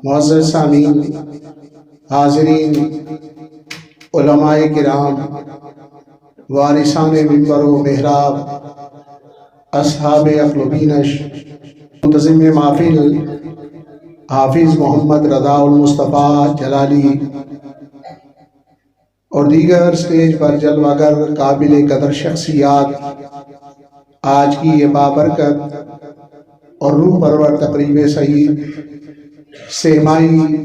معزز سامعین، حاضرین، علماء کرام، وارثان منبر و محراب، اصحاب عقل و بینش، منتظم محفل حافظ محمد رضا المصطفیٰ جلالی اور دیگر سٹیج پر جلوہ گر قابل قدر شخصیات، آج کی یہ بابرکت اور روح پرور تقریب سعید سیمائی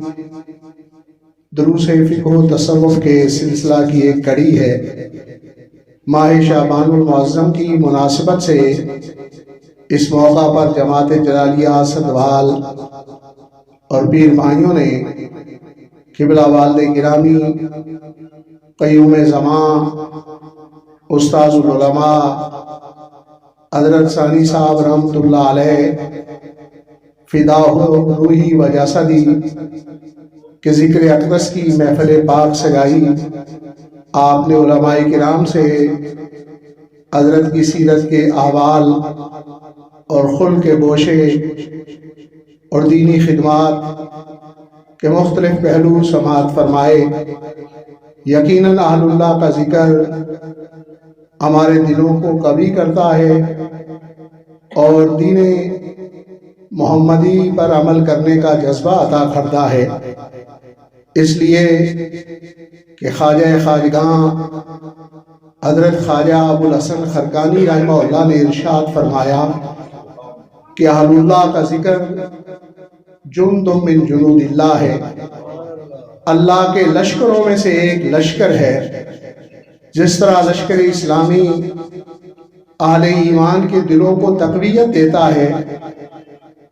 دروس فقہ و تصوف کے سلسلہ کی ایک کڑی ہے۔ ماہ شعبان المعظم کی مناسبت سے اس موقع پر جماعت جلالیہ صدوال اور پیر بھائیوں نے قبلہ والد گرامی قیوم زمان استاذ العلماء حضرت ثانی صاحب رحمۃ اللہ علیہ فداہ روحی و جسدی کے ذکر اقدس کی محفل پاک سجائی۔ آپ نے علماء کرام سے حضرت کی سیرت کے احوال اور خلق کے گوشے اور دینی خدمات کے مختلف پہلو سماعت فرمائے۔ یقیناً اہل اللہ کا ذکر ہمارے دلوں کو قوی کرتا ہے اور دین محمدی پر عمل کرنے کا جذبہ عطا کرتا ہے۔ اس لیے کہ خواجہ خواجگاں حضرت خواجہ ابو الحسن خرقانی رحمہ اللہ نے ارشاد فرمایا کہ اہل اللہ کا ذکر جند من جنود اللہ ہے، اللہ کے لشکروں میں سے ایک لشکر ہے۔ جس طرح لشکر اسلامی اہل ایمان کے دلوں کو تقویت دیتا ہے،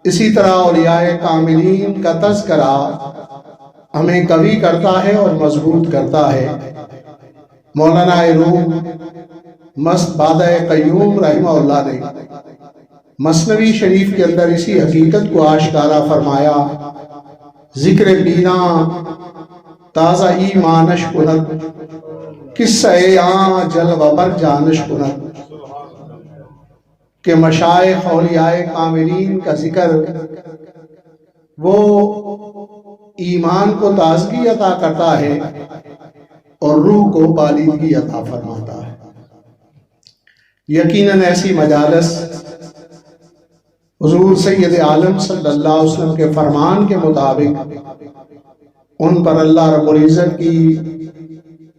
اسی طرح اولیاء کاملین کا تذکرہ ہمیں قوی کرتا ہے اور مضبوط کرتا ہے۔ مولانا روم مست بادہ قیوم رحمہ اللہ نے مثنوی شریف کے اندر اسی حقیقت کو آشکارا فرمایا، ذکر بینا تازہ ایمانش کند، قصہ آن جلوہ بر جانش کند، کہ مشائخ اولیاء کاملین کا ذکر وہ ایمان کو تازگی عطا کرتا ہے اور روح کو بالندگی عطا فرماتا ہے۔ یقیناً ایسی مجالس حضور سید عالم صلی اللہ علیہ وسلم کے فرمان کے مطابق ان پر اللہ رب العزت کی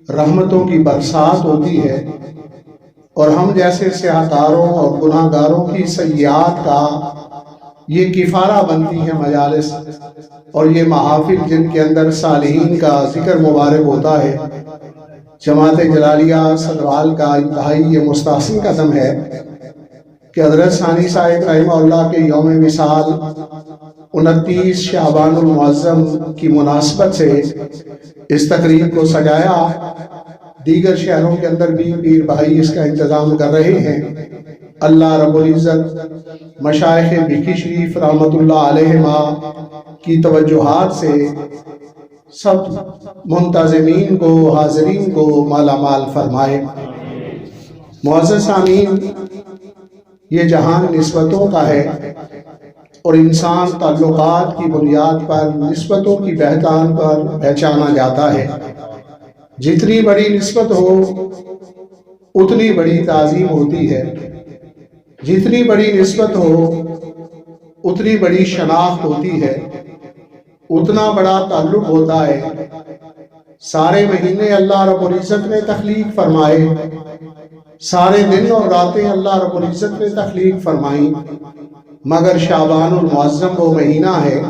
رحمتوں کی برسات ہوتی ہے، اور ہم جیسے سیاحکاروں اور گناہ گاروں کی سیئات کا یہ کفارہ بنتی ہے مجالس اور یہ محافل جن کے اندر صالحین کا ذکر مبارک ہوتا ہے۔ جماعت جلالیہ صدوال کا انتہائی یہ مستحسن قدم ہے کہ حضرت ثانی صاحب رحمہ اللہ کے یوم وصال 29 شعبان المعظم کی مناسبت سے اس تقریب کو سجایا۔ دیگر شہروں کے اندر بھی پیر بھائی اس کا انتظام کر رہے ہیں۔ اللہ رب العزت مشائخ بکی شریف رحمۃ اللہ علیہما کی توجہات سے سب منتظمین کو، حاضرین کو مالا مال فرمائے۔ معزز سامعین، یہ جہان نسبتوں کا ہے اور انسان تعلقات کی بنیاد پر نسبتوں کی پہچان پر پہچانا جاتا ہے۔ جتنی بڑی نسبت ہو اتنی بڑی تعظیم ہوتی ہے، جتنی بڑی نسبت ہو اتنی بڑی شناخت ہوتی ہے، اتنا بڑا تعلق ہوتا ہے۔ سارے مہینے اللہ رب العزت نے تخلیق فرمائے، سارے دن اور راتیں اللہ رب العزت نے تخلیق فرمائیں، مگر شعبان المعظم وہ مہینہ ہے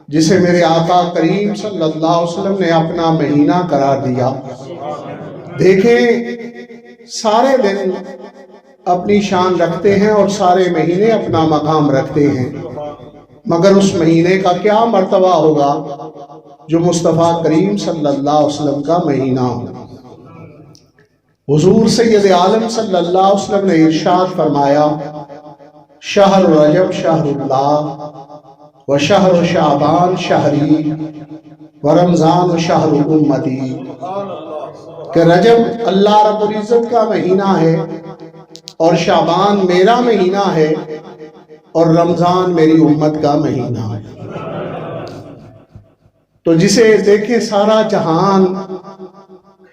جسے میرے آقا کریم صلی اللہ علیہ وسلم نے اپنا مہینہ قرار دیا۔ دیکھیں، سارے دن اپنی شان رکھتے ہیں اور سارے مہینے اپنا مقام رکھتے ہیں، مگر اس مہینے کا کیا مرتبہ ہوگا جو مصطفیٰ کریم صلی اللہ علیہ وسلم کا مہینہ ہو۔ حضور سید عالم صلی اللہ علیہ وسلم نے ارشاد فرمایا، شہر رجب شہر اللہ و شہر شعبان شہری و رمضان شہر امتی، کہ رجب اللہ رب العزت کا مہینہ ہے اور شعبان میرا مہینہ ہے اور رمضان میری امت کا مہینہ ہے۔ تو جسے دیکھیں سارا جہان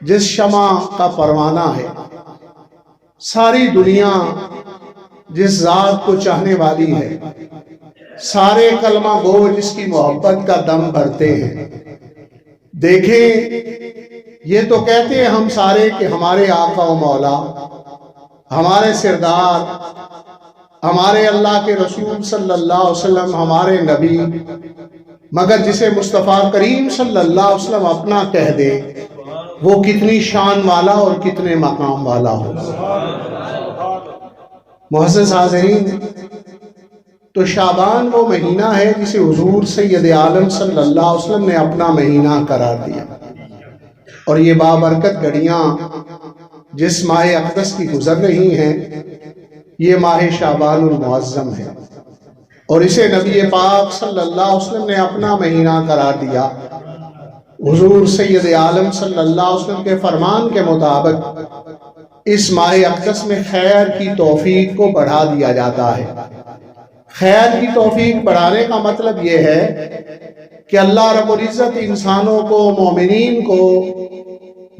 جس شمع کا پروانہ ہے، ساری دنیا جس ذات کو چاہنے والی ہے، سارے کلمہ گو جس کی محبت کا دم بھرتے ہیں، دیکھیں یہ تو کہتے ہیں ہم سارے کہ ہمارے آقا و مولا، ہمارے سردار، ہمارے اللہ کے رسول صلی اللہ علیہ وسلم ہمارے نبی، مگر جسے مصطفیٰ کریم صلی اللہ علیہ وسلم اپنا کہہ دے وہ کتنی شان والا اور کتنے مقام والا ہو۔ معزز حاضرین، تو شعبان وہ مہینہ ہے جسے حضور سید عالم صلی اللہ علیہ وسلم نے اپنا مہینہ قرار دیا، اور یہ بابرکت گھڑیاں جس ماہ اقدس کی گزر رہی ہیں یہ ماہ شعبان المعظم ہے، اور اسے نبی پاک صلی اللہ علیہ وسلم نے اپنا مہینہ قرار دیا۔ حضور سید عالم صلی اللہ علیہ وسلم کے فرمان کے مطابق اس ماہ اقدس میں خیر کی توفیق کو بڑھا دیا جاتا ہے۔ خیر کی توفیق بڑھانے کا مطلب یہ ہے کہ اللہ رب العزت انسانوں کو، مومنین کو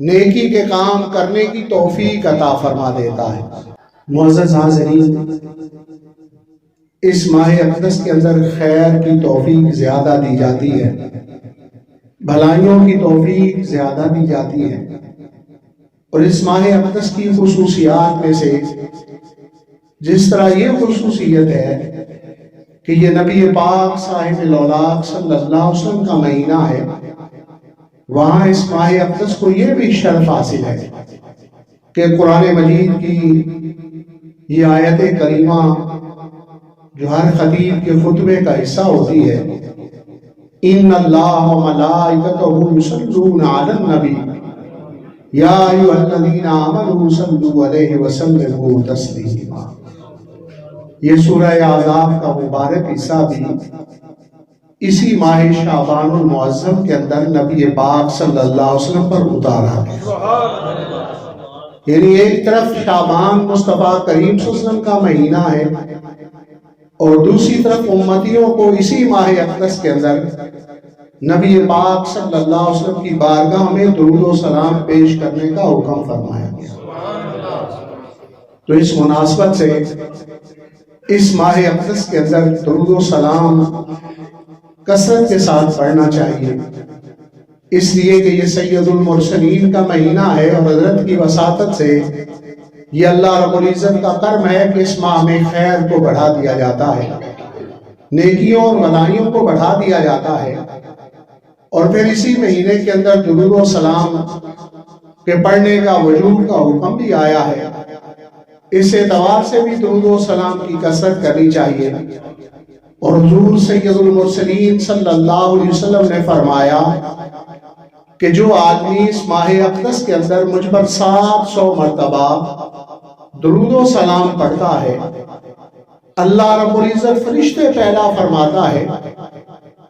نیکی کے کام کرنے کی توفیق عطا فرما دیتا ہے۔ معزز حاضرین، اس ماہ اقدس کے اندر خیر کی توفیق زیادہ دی جاتی ہے، بھلائیوں کی توفیق زیادہ دی جاتی ہے، اور اس ماہ اقدس کی خصوصیات میں سے جس طرح یہ خصوصیت ہے کہ یہ نبی پاک صاحب الاولاق صلی اللہ علیہ وسلم کا مہینہ ہے، وہاں اس ماہ اقدس کو یہ بھی شرف حاصل ہے کہ قرآن مجید کی یہ آیت کریمہ جو ہر خطیب کے خطبے کا حصہ ہوتی ہے، ان اللہ و ملائکتہ یصلون علی النبی یا ایھا الذین آمنوا صلوا علیہ وسلموا تسلیما، یہ سورہ احزاب کا مبارک حصہ بھی اسی ماہ شعبان المعظم کے اندر نبی پاک صلی اللہ علیہ وسلم پر اتارا گیا۔ یعنی ایک طرف شعبان مصطفیٰ کریم صلی اللہ علیہ وسلم کا مہینہ ہے، اور دوسری طرف امتیوں کو اسی ماہ اقدس کے اندر نبی پاک صلی اللہ علیہ وسلم کی بارگاہ میں درود و سلام پیش کرنے کا حکم فرمایا گیا۔ تو اس مناسبت سے اس ماہ اقدس کے اندر درود و سلام کثرت کے ساتھ پڑھنا چاہیے، اس لیے کہ یہ سید المرسلین کا مہینہ ہے، اور حضرت کی وساطت سے یہ اللہ رب العزت کا کرم ہے کہ اس ماہ میں خیر کو بڑھا دیا جاتا ہے، نیکیوں اور بھلائیوں کو بڑھا دیا جاتا ہے، اور پھر اسی مہینے کے اندر درود و سلام کے پڑھنے کا وجوب کا حکم بھی آیا ہے۔ اس اعتبار سے بھی درود و سلام کی کثرت کرنی چاہیے، اور حضور سید المرسلین صلی اللہ علیہ وسلم نے فرمایا کہ جو آدمی اس ماہ اقدس کے اندر مجھ پر 700 مرتبہ درود و سلام پڑھتا ہے، اللہ رب العزت فرشتے پیدا فرماتا ہے،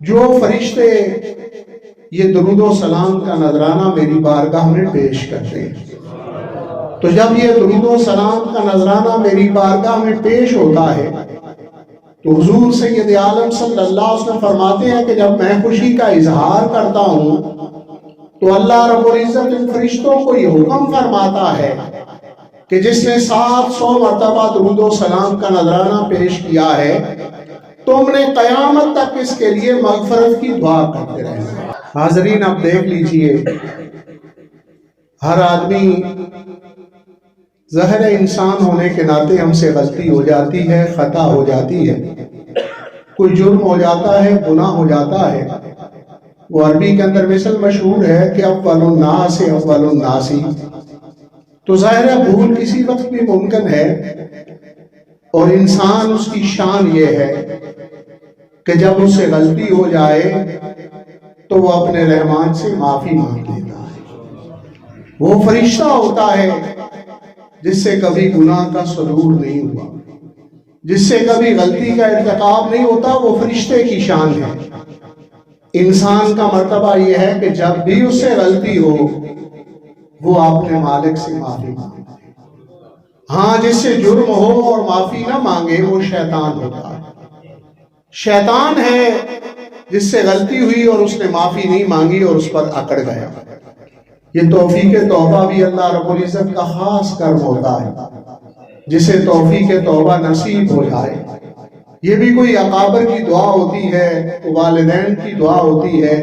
جو فرشتے یہ درود و سلام کا نذرانہ میری بارگاہ میں پیش کرتے ہیں۔ تو جب یہ درود و سلام کا نذرانہ میری بارگاہ میں پیش ہوتا ہے تو حضور سید عالم صلی اللہ علیہ وسلم فرماتے ہیں کہ جب میں خوشی کا اظہار کرتا ہوں تو اللہ رب العزت ان فرشتوں کو یہ حکم فرماتا ہے کہ جس نے 700 مرتبہ درود و سلام کا نذرانہ پیش کیا ہے تم نے قیامت تک اس کے لیے مغفرت کی دعا کرتے رہنا۔ حاضرین، اب دیکھ لیجئے، ہر آدمی ظاہر انسان ہونے کے ناطے ہم سے غلطی ہو جاتی ہے، خطا ہو جاتی ہے، کوئی جرم ہو جاتا ہے، گناہ ہو جاتا ہے۔ وہ عربی کے اندر مثل مشہور ہے کہ اول الناس اول الناس، تو ظاہر ہے بھول کسی وقت بھی ممکن ہے، اور انسان اس کی شان یہ ہے کہ جب اس سے غلطی ہو جائے تو وہ اپنے رحمان سے معافی مانگ لیتا ہے۔ وہ فرشتہ ہوتا ہے جس سے کبھی گناہ کا صدور نہیں ہوا، جس سے کبھی غلطی کا ارتکاب نہیں ہوتا، وہ فرشتے کی شان ہے۔ انسان کا مرتبہ یہ ہے کہ جب بھی اس سے غلطی ہو وہ اپنے مالک سے معافی مانگے۔ ہاں، جس سے جرم ہو اور معافی نہ مانگے وہ شیطان ہوتا ہے۔ شیطان ہے جس سے غلطی ہوئی اور اس نے معافی نہیں مانگی اور اس پر اکڑ گیا۔ یہ توفیق توبہ بھی اللہ رب العزت کا خاص کرم ہوتا ہے، جسے توفیق توبہ نصیب ہو جائے۔ یہ بھی کوئی اکابر کی دعا ہوتی ہے، والدین کی دعا ہوتی ہے،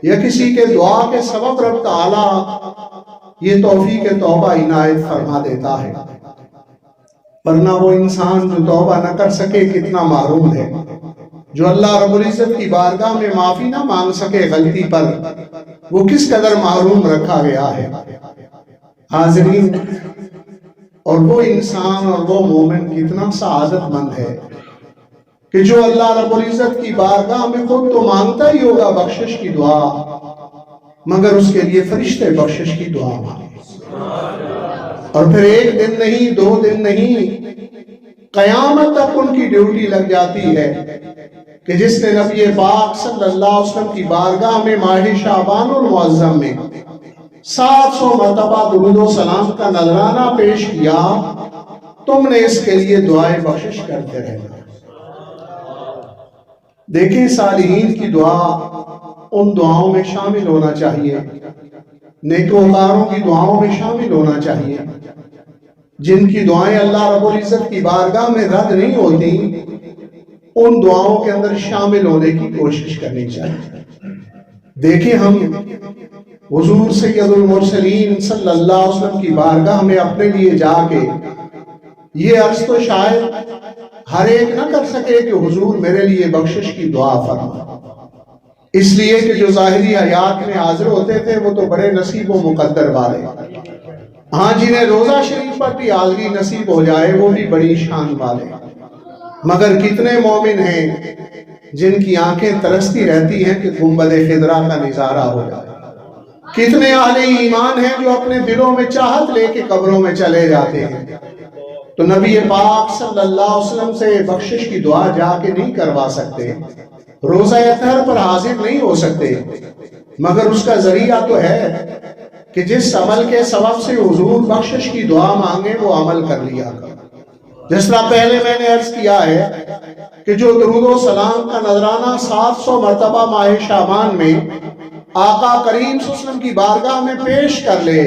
یا کسی کے دعا کے سبب رب تعالی یہ توفیق توبہ عنایت فرما دیتا ہے، ورنہ وہ انسان جو توبہ نہ کر سکے کتنا محروم ہے، جو اللہ رب العزت کی بارگاہ میں معافی نہ مانگ سکے غلطی پر، وہ کس قدر محروم رکھا گیا ہے۔ حاضرین، اور وہ انسان اور وہ مومن کتنا سعادت مند ہے کہ جو اللہ رب العزت کی بارگاہ میں خود تو مانگتا ہی ہوگا بخشش کی دعا، مگر اس کے لیے فرشتے بخشش کی دعا مانگے، اور پھر ایک دن نہیں، 2 دن نہیں، قیامت تک ان کی ڈیوٹی لگ جاتی ہے کہ جس نے نبی پاک صلی اللہ علیہ وسلم کی بارگاہ میں ماہ شعبان المعظم میں 700 مرتبہ درود و سلام کا نذرانہ پیش کیا، تم نے اس کے لیے دعائیں بخشش کرتے رہنا۔ دیکھیں، صالحین کی دعا ان دعاؤں میں شامل ہونا چاہیے، نیکوکاروں کی دعاؤں میں شامل ہونا چاہیے، جن کی دعائیں اللہ رب العزت کی بارگاہ میں رد نہیں ہوتی، ان دعاؤں کے اندر شامل ہونے کی کوشش کرنی چاہیے۔ دیکھیں، ہم حضور سید المرسلین صلی اللہ علیہ وسلم کی بارگاہ میں اپنے لیے جا کے یہ عرض تو شاید ہر ایک نہ کر سکے کہ حضور میرے لیے بخشش کی دعا فرما، اس لیے کہ جو ظاہری حیات میں حاضر ہوتے تھے وہ تو بڑے نصیب و مقدر والے، ہاں جنہیں روزہ شریف پر بھی حاضری نصیب ہو جائے وہ بھی بڑی شان والے، مگر کتنے مومن ہیں جن کی آنکھیں ترستی رہتی ہیں کہ گنبد خضرا کا نظارہ ہو جائے، کتنے اہل ایمان ہیں جو اپنے دلوں میں چاہت لے کے قبروں میں چلے جاتے ہیں، تو نبی پاک صلی اللہ علیہ وسلم سے بخشش کی دعا جا کے نہیں کروا سکتے، روزہ اطہر پر حاضر نہیں ہو سکتے، مگر اس کا ذریعہ تو ہے کہ جس عمل کے سبب سے حضور بخشش کی دعا مانگے وہ عمل کر لیا کرو۔ جس طرح پہلے میں نے عرض کیا ہے کہ جو درود و سلام کا نذرانہ 700 مرتبہ ماہ شعبان میں آقا کریم صلی اللہ علیہ وسلم کی بارگاہ میں پیش کر لے،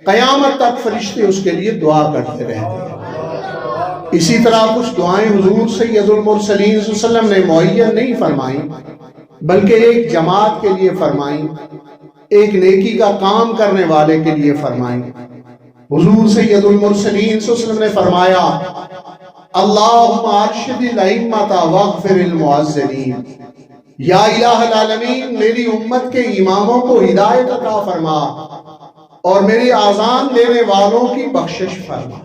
قیامت تک فرشتے اس کے لیے دعا کرتے رہتے ہیں۔ اسی طرح کچھ دعائیں حضور سید المرسلین صلی اللہ علیہ وسلم نے معین نہیں فرمائیں، بلکہ ایک جماعت کے لیے فرمائیں، ایک نیکی کا کام کرنے والے کے لیے فرمائیں۔ حضور سید المرسلین صلی اللہ علیہ وسلم نے فرمایا، اللہم ارشد الائمۃ واغفر المعذرین، یا الہ العالمین میری امت کے اماموں کو ہدایت عطا فرما اور میری آذان دینے والوں کی بخشش فرما۔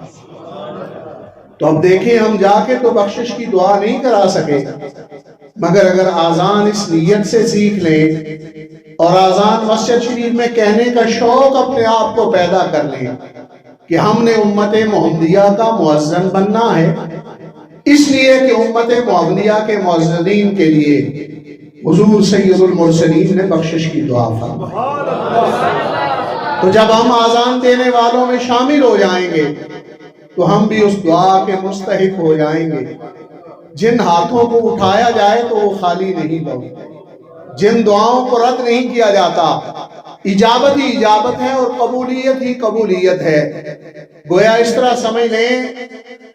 تو اب دیکھیں، ہم جا کے تو بخشش کی دعا نہیں کرا سکے، مگر اگر آذان اس نیت سے سیکھ لیں اور آذان مسجد شریف میں کہنے کا شوق اپنے آپ کو پیدا کر لیں کہ ہم نے امت محمدیہ کا مؤذن بننا ہے، اس لیے کہ امت محمدیہ کے مؤذنین کے لیے حضور سید المرسلین نے بخشش کی دعا فرمائی۔ تو جب ہم آذان دینے والوں میں شامل ہو جائیں گے تو ہم بھی اس دعا کے مستحق ہو جائیں گے۔ جن ہاتھوں کو اٹھایا جائے تو وہ خالی نہیں لوٹتے، جن دعاؤں کو رد نہیں کیا جاتا، اجابت ہی اجابت ہے اور قبولیت ہی قبولیت ہے۔ گویا اس طرح سمجھ لیں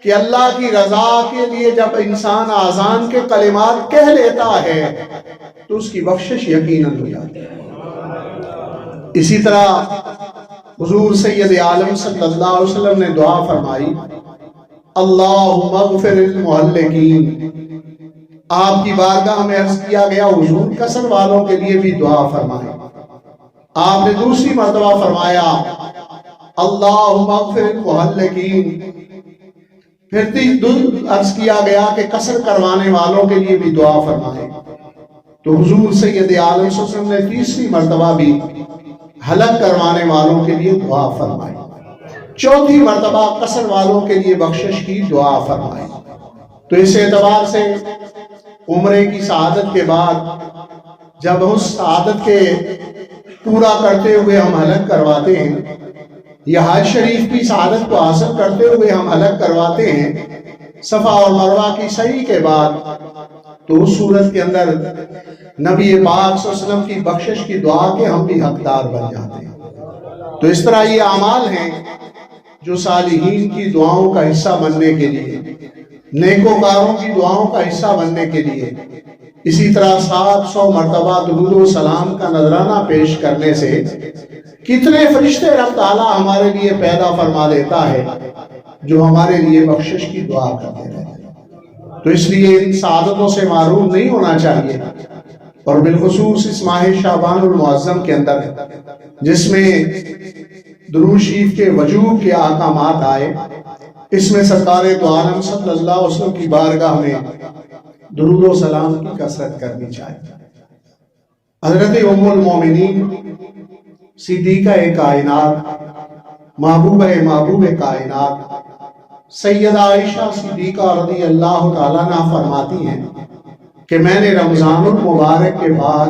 کہ اللہ کی رضا کے لیے جب انسان آذان کے کلمات کہہ لیتا ہے تو اس کی بخشش یقیناً ہو جاتی ہے۔ اسی طرح حضور سید عالم صلی اللہ علیہ وسلم نے دعا فرمائی، اللہم اغفر للمحلقین، آپ کی بارگاہ میں عرض کیا گیا حضور قصر والوں کے لیے بھی دعا فرمائیں۔ آپ نے دوسری مرتبہ فرمایا اللہم اغفر للمحلقین، پھر عرض کیا گیا کہ قصر کروانے والوں کے لیے بھی دعا فرمائیں۔ تو حضور سید عالم صلی اللہ علیہ وسلم نے تیسری مرتبہ بھی حلق کروانے والوں کے لیے دعا فرمائی، چوتھی مرتبہ قصر والوں کے لیے بخشش کی دعا فرمائی۔ تو اس اعتبار سے عمرے کی سعادت کے بعد جب اس سعادت کے پورا کرتے ہوئے ہم حلق کرواتے ہیں، یا حج شریف کی سعادت کو حاصل کرتے ہوئے ہم حلق کرواتے ہیں، صفا اور مروہ کی سعی کے بعد تو اس صورت کے اندر نبی پاک صلی اللہ علیہ وسلم کی بخشش کی دعا کے ہم بھی حقدار بن جاتے ہیں۔ تو اس طرح یہ اعمال ہیں جو صالحین کی دعاؤں کا حصہ بننے کے لیے، نیکوکاروں کی دعاؤں کا حصہ بننے کے لیے، اسی طرح 700 مرتبہ درود و سلام کا نذرانہ پیش کرنے سے کتنے فرشتے رب تعالیٰ ہمارے لیے پیدا فرما دیتا ہے جو ہمارے لیے بخشش کی دعا کرتے رہتے ہیں۔ تو اس لیے ان سعادتوں سے محروم نہیں ہونا چاہیے، اور بالخصوص اس ماہ شعبان المعظم کے اندر جس میں درود شریف کے وجوب کے احکامات آئے، اس میں سرکار دو عالم صلی اللہ علیہ وسلم کی بارگاہ میں درود و سلام کی کثرت کرنی چاہیے۔ حضرت ام المومنین صدیقہ کائنات، محبوب کائنات سیدہ عائشہ صدیقہ رضی اللہ تعالیٰ عنہ فرماتی ہیں کہ میں نے رمضان المبارک کے بعد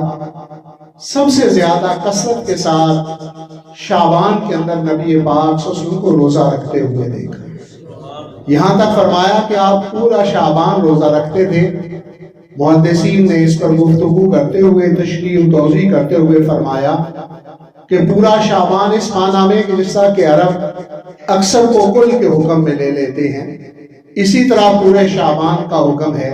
سب سے زیادہ کثرت کے ساتھ شعبان کے اندر نبی پاک صلی اللہ علیہ وسلم کو روزہ رکھتے ہوئے دیکھا۔ یہاں تک فرمایا کہ آپ پورا شعبان روزہ رکھتے تھے۔ محدثین نے اس پر گفتگو کرتے ہوئے، تشریح و توضیح کرتے ہوئے فرمایا کہ پورا شعبان اس معنی میں کہ جیسا کہ عرب اکثر کو کل کے حکم میں لے لیتے ہیں، اسی طرح پورے شعبان کا حکم ہے،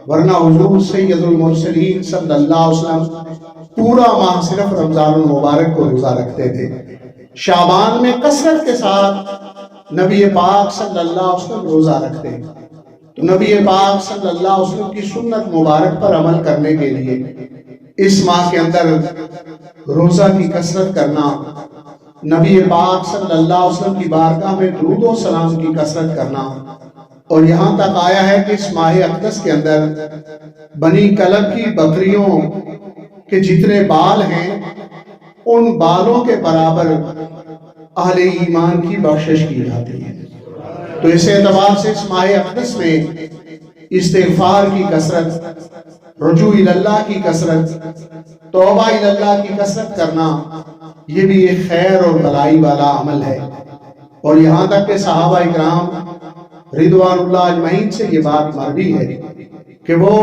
ورنہ حضور سید المرسلین صلی اللہ علیہ وسلم پورا ماہ صرف رمضان المبارک کو روزہ رکھتے تھے۔ شعبان میں کثرت کے ساتھ نبی پاک صلی اللہ علیہ وسلم روزہ رکھتے ہیں۔ تو نبی پاک صلی اللہ علیہ وسلم کی سنت مبارک پر عمل کرنے کے لیے اس ماہ کے اندر روزہ کی کثرت کرنا، نبی پاک صلی اللہ علیہ وسلم کی بارگاہ میں درود و سلام کی کثرت کرنا، اور یہاں تک آیا ہے کہ اس ماہ اقدس کے اندر بنی کلب کی بکریوں کے جتنے بال ہیں ان بالوں کے برابر اہل ایمان کی بخشش کی جاتی ہے۔ تو اس اعتبار سے اس ماہ اقدس میں استغفار کی کثرت، رجوع اللہ کی کثرت، توبہ اللہ کی کثرت کرنا، یہ بھی ایک خیر اور بھلائی والا عمل ہے۔ اور یہاں تک کہ صحابہ اکرام رضوان اللہ اجمعین سے یہ بات مروی ہے کہ وہ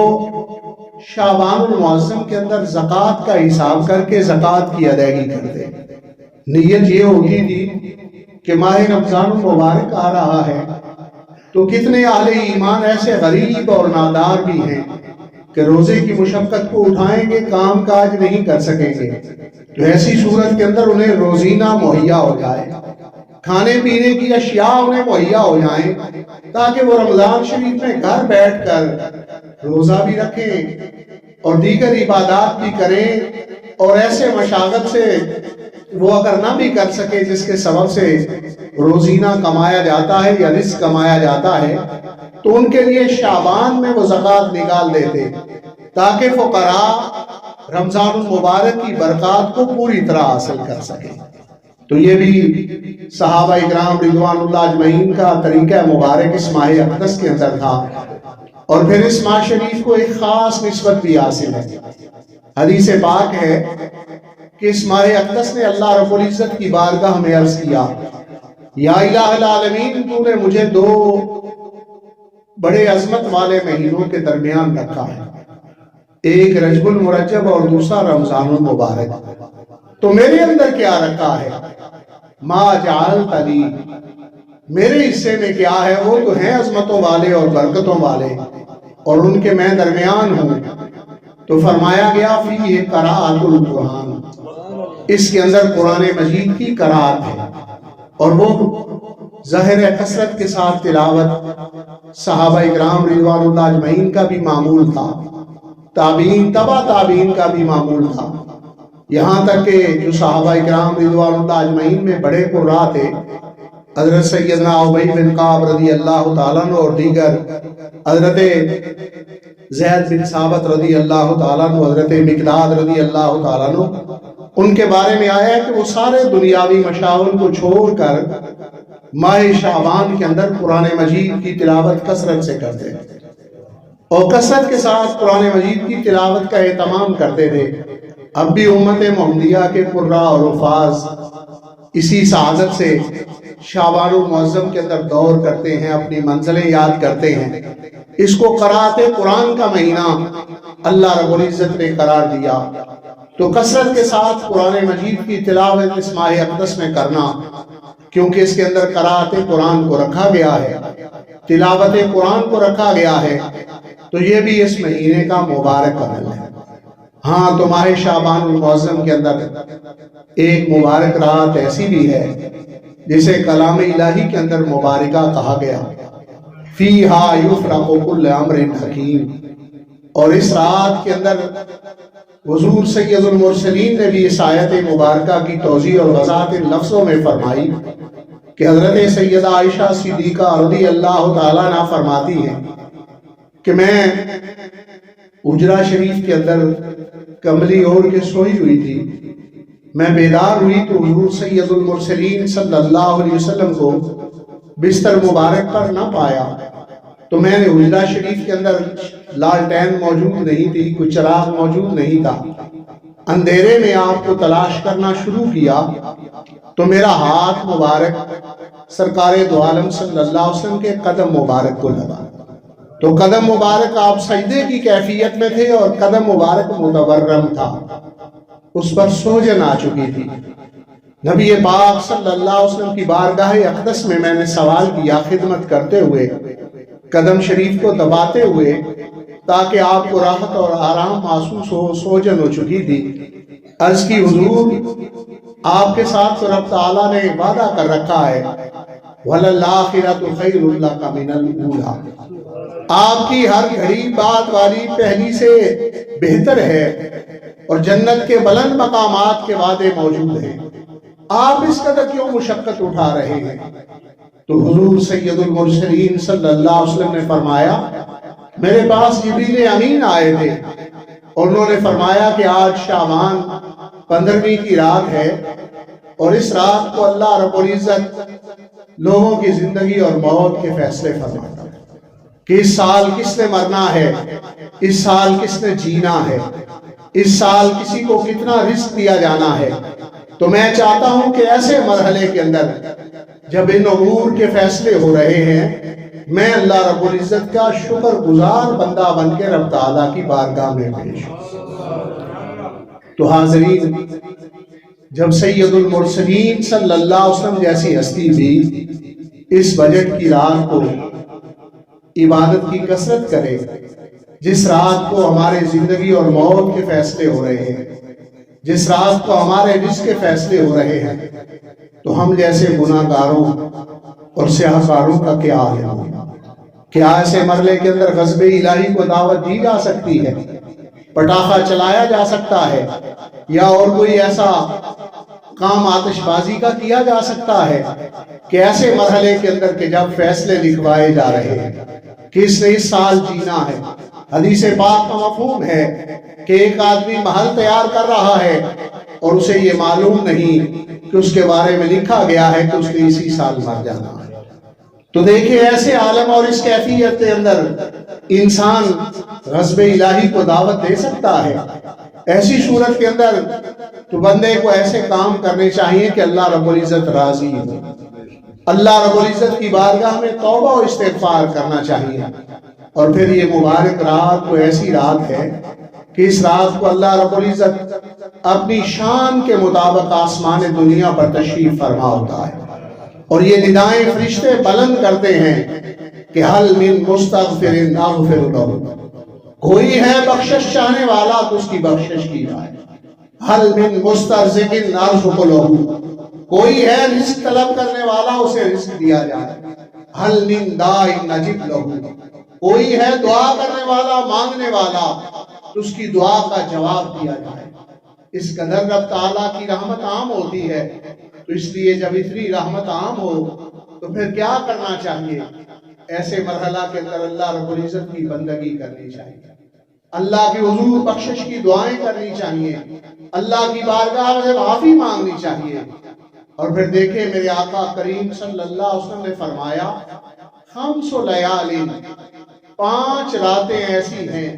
شعبان المعظم کے اندر زکوٰۃ کا حساب کر کے زکوٰۃ کی ادائیگی کرتے۔ نیت یہ ہوتی تھی کہ ماہ رمضان المبارک آ رہا ہے تو کتنے اہل ایمان ایسے غریب اور نادار بھی ہیں کہ روزے کی مشقت کو اٹھائیں گے، کام کاج نہیں کر سکیں گے، تو ایسی صورت کے اندر انہیں روزینہ مہیا ہو جائے، کھانے پینے کی اشیاء انہیں مہیا ہو جائیں، تاکہ وہ رمضان شریف میں گھر بیٹھ کر روزہ بھی رکھیں اور دیگر عبادات بھی کریں، اور ایسے مشاغت سے وہ اگر نہ بھی کر سکے جس کے سبب سے روزینہ کمایا جاتا ہے یا رزق کمایا جاتا ہے، تو ان کے لیے شعبان میں وہ زکوٰۃ نکال دیتے تاکہ فقراء رمضان المبارک کی برکات کو پوری طرح حاصل کر سکیں۔ تو یہ بھی صحابہ اکرام رضوان اللہ اجمعین کا طریقہ مبارک اس ماہ اقدس کے اندر تھا۔ اور پھر اس ماہ شریف کو ایک خاص نسبت بھی حاصل ہے۔ حدیث پاک ہے کہ اس ماہ اقدس نے اللہ رب العزت کی بارگاہ میں عرض کیا، یا الہ العالمین، تو نے مجھے دو بڑے عظمت والے مہینوں کے درمیان رکھا ہے، ایک رجب المرجب اور دوسرا رمضان المبارک، تو میرے اندر کیا رکھا ہے؟ ما جعلت لی، میرے حصے میں کیا ہے؟ وہ تو ہیں عظمتوں والے اور برکتوں والے، اور ان کے میں درمیان ہوں۔ تو فرمایا گیا فیہ قراءۃ القرآن، اس کے اندر قرآن مجید کی قراءت ہے، اور وہ ظاہر کثرت کے ساتھ تلاوت صحابہ اکرام رضوان اللہ اجمعین کا بھی معمول تھا، تابعین تبع تابعین کا بھی معمول تھا، یہاں تک کہ جو صحابہ اکرام رضوان اللہ اجمعین میں بڑے قراء تھے، حضرت سیدنا ابی بن کعب رضی اللہ تعالیٰ عنہ اور دیگر، حضرت زید بن ثابت رضی اللہ تعالیٰ عنہ، حضرت مقداد رضی اللہ تعالیٰ عنہ، ان کے بارے میں آیا ہے کہ وہ سارے دنیاوی مشاغل کو چھوڑ کر ماہ شعبان کے اندر قرآن مجید کی تلاوت کثرت سے کرتے تھے، اور کثرت کے ساتھ قرآن مجید کی تلاوت کا اہتمام کرتے تھے۔ اب بھی امت محمدیہ کے قراء اور حفاظ اسی سعادت سے شعبان المعظم کے اندر دور کرتے ہیں، اپنی منزلیں یاد کرتے ہیں۔ اس کو قرأت قرآن کا مہینہ اللہ رب العزت نے قرار دیا، تو کثرت کے ساتھ قرآن مجید کی تلاوت اس ماہ اقدس میں کرنا، کیونکہ اس کے اندر قرأت قرآن کو رکھا گیا ہے، تلاوت قرآن کو رکھا گیا ہے، تو یہ بھی اس مہینے کا مبارک عمل ہے۔ ہاں، تو ماہ شعبان المعظم کے اندر ایک مبارک رات ایسی بھی ہے جسے کلام الہی کے اندر مبارکہ کہا گیا، فیہا یفرق کل امر حکیم، اور اس رات کے اندر حضور سید المرسلین نے بھی اس آیت مبارکہ کی توضیح اور وضاحت ان لفظوں میں فرمائی کہ حضرت سیدہ عائشہ صدیقہ رضی اللہ تعالیٰ عنہا فرماتی ہیں کہ میں حجرہ شریف کے اندر کمبلی اوڑھ کے سوئی ہوئی تھی، میں بیدار ہوئی تو حضور سید المرسلین صلی اللہ علیہ وسلم کو بستر مبارک پر نہ پایا، تو میں نے حجرہ شریف کے اندر لالٹین موجود نہیں تھی، کوئی چراغ موجود نہیں تھا، اندھیرے میں آپ کو تلاش کرنا شروع کیا، تو میرا ہاتھ مبارک سرکار دو عالم صلی اللہ علیہ وسلم کے قدم مبارک کو لگا، تو قدم مبارک آپ سجدے کی کیفیت میں تھے اور قدم مبارک متورم تھا، اس پر سوجن آ چکی تھی۔ نبی پاک صلی اللہ علیہ وسلم کی بارگاہ اقدس میں میں نے سوال کیا خدمت کرتے ہوئے، قدم شریف کو دباتے ہوئے، تاکہ آپ کو راحت اور آرام محسوس ہو، سوجن ہو چکی تھی۔ عرض کی حضور، آپ کے ساتھ رب تعالیٰ نے وعدہ کر رکھا ہے وَلَلْآخِرَةُ خَيْرٌ لَكَ مِنَ الْأُولَىٰ، آپ کی ہر گھڑی بات والی پہلی سے بہتر ہے، اور جنت کے بلند مقامات کے وعدے موجود ہیں، آپ اس قدر کیوں مشقت اٹھا رہے ہیں؟ تو حضور سید المرسلین صلی اللہ علیہ وسلم نے فرمایا، میرے پاس جبریل امین آئے تھے اور انہوں نے فرمایا کہ آج شعبان 15ویں کی رات ہے، اور اس رات کو اللہ رب العزت لوگوں کی زندگی اور موت کے فیصلے فرماتا ہے کہ اس سال کس نے مرنا ہے، اس سال کس نے جینا ہے، اس سال کسی کو کتنا رزق دیا جانا ہے۔ تو میں چاہتا ہوں کہ ایسے مرحلے کے اندر جب ان امور کے فیصلے ہو رہے ہیں، میں اللہ رب العزت کا شکر گزار بندہ بن کے رب تعالیٰ کی بارگاہ میں پیش ہوں۔ تو حاضرین، جب سید المرسلین صلی اللہ علیہ وسلم جیسی ہستی بھی اس بجٹ کی رات کو عبادت کی کثرت کرے، جس رات کو ہمارے زندگی اور موت کے فیصلے ہو رہے ہیں، جس رات کو ہمارے رزق کے فیصلے ہو رہے ہیں، تو ہم جیسے گناہ گاروں اور سیاہ کاروں کا کیا حال ہے؟ کیا ایسے مرحلے کے اندر غضب الہی کو دعوت دی جا سکتی ہے، پٹاخہ چلایا جا سکتا ہے، یا اور کوئی ایسا کام آتش بازی کا کیا جا سکتا ہے کہ ایسے مرحلے کے اندر کہ جب فیصلے لکھوائے جا رہے ہیں کہ اس نے اس سال جینا ہے؟ حدیث پاک کا مفہوم ہے کہ ایک آدمی محل تیار کر رہا ہے اور اسے یہ معلوم نہیں کہ اس کے بارے میں لکھا گیا ہے کہ اس نے اسی سال مر جانا ہے۔ تو دیکھیں، ایسے عالم اور اس کیفیت کے اندر انسان غضب الہی کو دعوت دے سکتا ہے۔ ایسی صورت کے اندر تو بندے کو ایسے کام کرنے چاہیے کہ اللہ رب العزت راضی ہو، اللہ رب العزت کی بارگاہ میں توبہ و استغفار کرنا چاہیے۔ اور پھر یہ مبارک رات کو ایسی رات ہے کہ اس رات کو اللہ رب العزت اپنی شان کے مطابق آسمان دنیا پر تشریف فرما ہوتا ہے، اور یہ ندائیں فرشتے بلند کرتے ہیں کہ حل من مستغفر اغفر لہ، کوئی ہے بخشش چاہنے والا تو اس کی بخشش کی جائے، حل من مسترزق ارزق لہ، کوئی ہے رزق طلب کرنے والا اسے رزق دیا جائے، حل من داع نجب لہ، کوئی ہے دعا کرنے والا مانگنے والا تو اس کی دعا کا جواب دیا جائے۔ اس قدر رب تعالیٰ کی رحمت عام ہوتی ہے، تو اس لیے جب اتنی رحمت عام ہو تو پھر کیا کرنا چاہیے؟ ایسے مرحلہ کے اندر اللہ رب العزت کی بندگی کرنی چاہیے، اللہ کی حضور بخشش کی دعائیں کرنی چاہیے، اللہ کی بارگاہ میں معافی مانگنی چاہیے۔ اور پھر دیکھیں، میرے آقا کریم صلی اللہ علیہ وسلم نے فرمایا، 5 لیال، 5 راتیں ایسی ہیں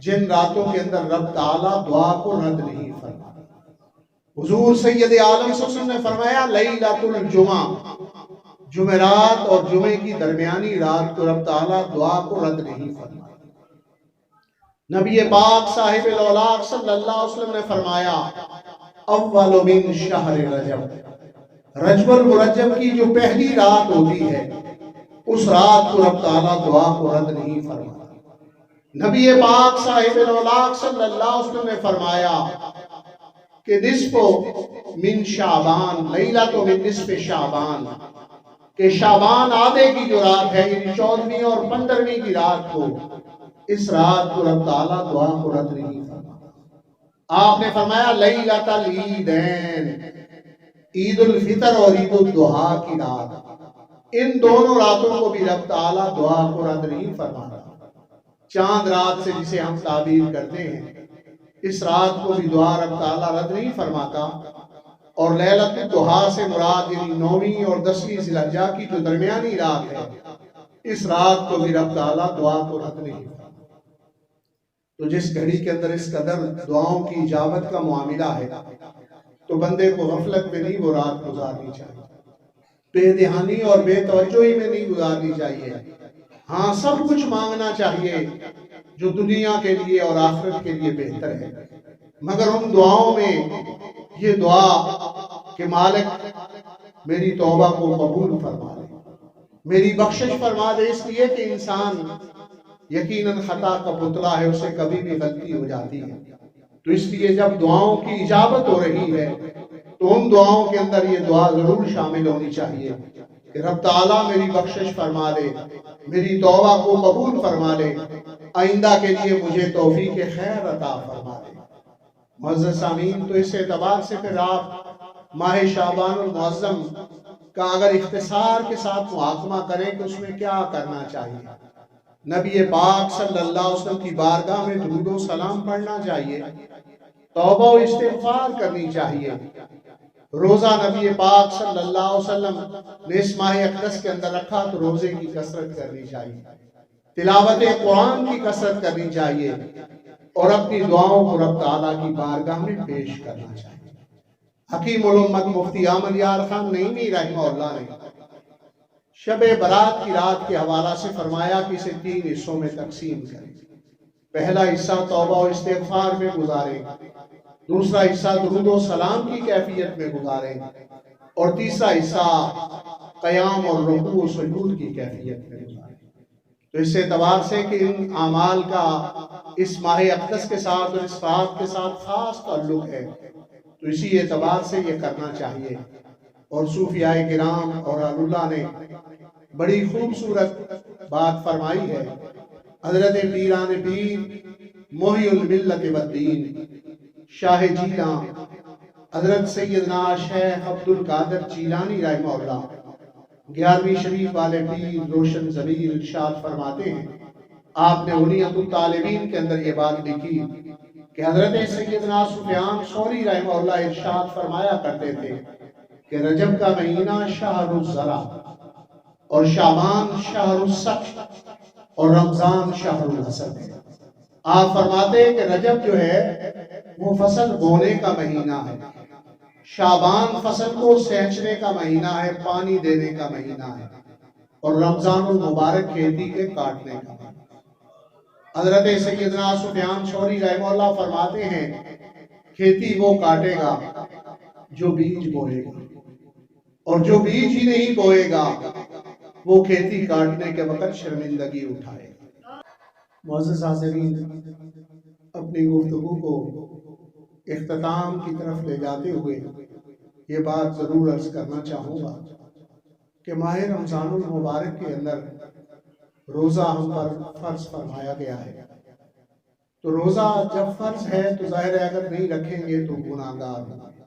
جن راتوں کے اندر رب تعالیٰ دعا کو رد نہیں فرماتا۔ حضور سید عالم صلی اللہ علیہ وسلم نے فرمایا، لیلۃ الجمعہ، جمعرات اور جمعے کی درمیانی رات کو رب تعالیٰ دعا کو رد نہیں فرماتا۔ نبی پاک صاحب الاولاق صلی اللہ علیہ وسلم نے فرمایا اول من شہر رجب، رجب المرجب کی جو پہلی رات ہوتی ہے اس رات کو رب تعالیٰ دعا کو رد نہیں فرماتا۔ نبی پاک صاحب الاولاق صلی اللہ علیہ وسلم نے فرمایا کہ نصف من شعبان، لیلۃ من نصف شعبان، کہ شعبان آدھے کی جو رات ہے یعنی 14ویں اور 15ویں کی رات کو، اس رات کو رب تعالیٰ دعا کو رد نہیں فرماتا۔ آپ نے فرمایا لیلۃ العیدین، عید الفطر اور عید الضحیٰ کی رات، ان دونوں راتوں کو بھی رب تعالیٰ دعا کو رد نہیں فرماتا۔ چاند رات سے جسے ہم تعبیر کرتے ہیں، اس رات کو بھی دعا رب تعالیٰ رد نہیں فرماتا۔ اور لیلۃ الضحیٰ سے مراد یعنی 9ویں اور 10ویں ذی الحجہ کی جو درمیانی رات ہے، اس رات کو بھی رب تعالیٰ دعا کو رد نہیں فرماتا۔ تو جس گھڑی کے اندر اس قدر دعاؤں کی اجابت کا معاملہ ہے تو بندے کو غفلت میں نہیں وہ رات گزارنی چاہیے، بے دہانی اور بے توجہی میں نہیں گزارنی چاہیے۔ ہاں سب کچھ مانگنا چاہیے جو دنیا کے لیے اور آخرت کے لیے بہتر ہے، مگر ان دعاؤں میں یہ دعا کہ مالک میری توبہ کو قبول فرما دے، میری بخشش فرما دے، اس لیے کہ انسان یقیناً خطا کا پتلا ہے، اسے کبھی بھی غلطی ہو جاتی ہے۔ تو اس لیے جب دعاؤں کی اجابت ہو رہی ہے تو ان دعاؤں کے اندر یہ دعا ضرور شامل ہونی چاہیے کہ رب تعالیٰ میری بخشش فرما دے، میری توبہ کو قبول فرما لے، آئندہ کے لیے مجھے توفیق خیر عطا فرما دے۔ معزز سامعین، تو اس اعتبار سے پھر آپ ماہ شعبان المعظم کا اگر اختصار کے ساتھ محاکمہ کریں کہ اس میں کیا کرنا چاہیے، نبی پاک صلی اللہ علیہ وسلم کی بارگاہ میں درود و سلام پڑھنا چاہیے، توبہ و استغفار کرنی چاہیے، روزہ نبی پاک صلی اللہ علیہ وسلم نے اس ماہ اقدس کے اندر رکھا تو روزے کی کثرت کرنی چاہیے، تلاوت قرآن کی کثرت کرنی چاہیے، اور اپنی دعاؤں کو رب تعالیٰ کی بارگاہ میں پیش کرنا چاہیے۔ حکیم الامت مفتی احمد یار خان نعیمی رحمہ اللہ نے شب برات کی رات کے حوالہ سے فرمایا کہ اسے 3 حصوں میں تقسیم کریں۔ پہلا حصہ توبہ و استغفار میں گزاریں، دوسرا حصہ درود و سلام کی کیفیت میں گزاریں، اور تیسرا حصہ قیام اور رکوع و سجود کی کیفیت میں گزاریں۔ تو اس اعتبار سے کہ ان اعمال کا اس ماہ اقدس کے ساتھ اور اس رات کے ساتھ خاص تعلق ہے، تو اسی اعتبار سے یہ کرنا چاہیے۔ اور صوفیاء کرام اور اہل اللہ نے بڑی خوبصورت بات فرمائی ہے۔ حضرت پیران پیر محی الملت والدین شاہ جیلاں حضرت سیدنا شیخ عبد القادر جیلانی رحمہ اللہ 11ویں شریف والے پیر روشن ضمیر ارشاد فرماتے ہیں، آپ نے عنیت الطالبین کے اندر یہ بات لکھی کہ حضرت سیدنا سفیان ثوری رحمہ اللہ ارشاد فرمایا کرتے تھے کہ رجب کا مہینہ شہر الزرع اور شعبان شہر السقف اور رمضان شہر الحصد ہے۔ آپ فرماتے ہیں کہ رجب جو ہے وہ فصل بونے کا مہینہ ہے، شعبان فصل کو سینچنے کا مہینہ ہے، پانی دینے کا مہینہ ہے، اور رمضان المبارک کھیتی کے کاٹنے کا مہینہ۔ حضرت سیدنا سفیان ثوری رحمہ اللہ فرماتے ہیں کھیتی وہ کاٹے گا جو بیج بوئے گا، اور جو بیج ہی نہیں بوئے گا وہ کھیتی کاٹنے کے وقت شرمندگی اٹھائے گا۔ معزز حاضرین، اپنی گفتگو کو اختتام کی طرف لے جاتے ہوئے یہ بات ضرور عرض کرنا چاہوں گا کہ ماہ رمضان المبارک کے اندر روزہ ہم پر فرض فرمایا گیا ہے۔ تو روزہ جب فرض ہے تو ظاہر ہے اگر نہیں رکھیں گے تو گناہگار ہوں گے۔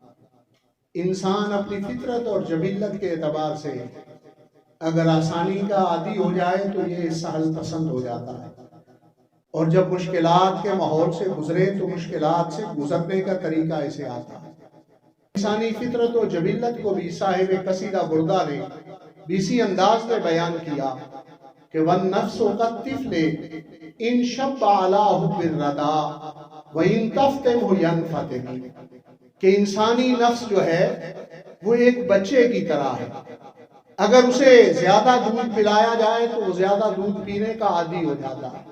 انسان اپنی فطرت اور جبلت کے اعتبار سے اگر آسانی کا عادی ہو جائے تو یہ سہل پسند ہو جاتا ہے، اور جب مشکلات کے ماحول سے گزرے تو مشکلات سے گزرنے کا طریقہ اسے آتا ہے۔ انسانی فطرت و جبلت کو بھی صاحب قصیدہ بردہ نے اسی انداز میں بیان کیا کہ وَالنَّفْسُ قَالَّتْ إِن شَبَّ عَلَىٰ حُبِّ الرَّدَىٰ وَإِن تَفْتِمْهُ يَنْفَتِمْ، کہ انسانی نفس جو ہے وہ ایک بچے کی طرح ہے، اگر اسے زیادہ دودھ پلایا جائے تو وہ زیادہ دودھ پینے کا عادی ہو جاتا ہے،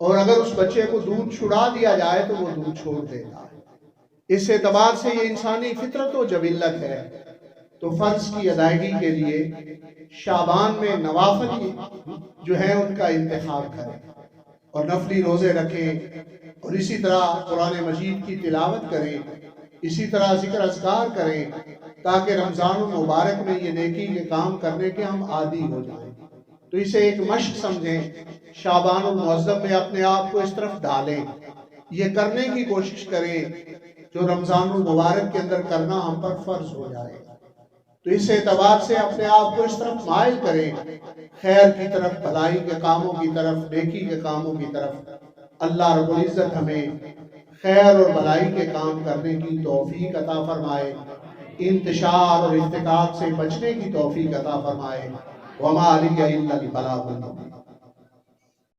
اور اگر اس بچے کو دودھ چھڑا دیا جائے تو وہ دودھ چھوڑ دیتا ہے۔ اس اعتبار سے یہ انسانی فطرت و جبلت ہے۔ تو فرض کی ادائیگی کے لیے شعبان میں نوافل جو ہے ان کا انتخاب کریں اور نفلی روزے رکھیں، اور اسی طرح قرآن مجید کی تلاوت کریں، اسی طرح ذکر اذکار کریں، تاکہ رمضان المبارک میں یہ نیکی کے کام کرنے کے ہم عادی ہو جائیں۔ تو اسے ایک مشق سمجھیں، شعبان المعظم میں اپنے آپ کو اس طرف ڈالیں، یہ کرنے کی کوشش کریں جو رمضان المبارک کے اندر کرنا ہم پر فرض ہو جائے۔ تو اس اعتبار سے اپنے آپ کو اس طرف مائل کریں، خیر کی طرف، بھلائی کے کاموں کی طرف، نیکی کے کاموں کی طرف۔ اللہ رب العزت ہمیں خیر اور بھلائی کے کام کرنے کی توفیق عطا فرمائے، انتشار اور احتکار سے بچنے کی توفیق عطا فرمائے۔ وما علی الا البلاغ المبین۔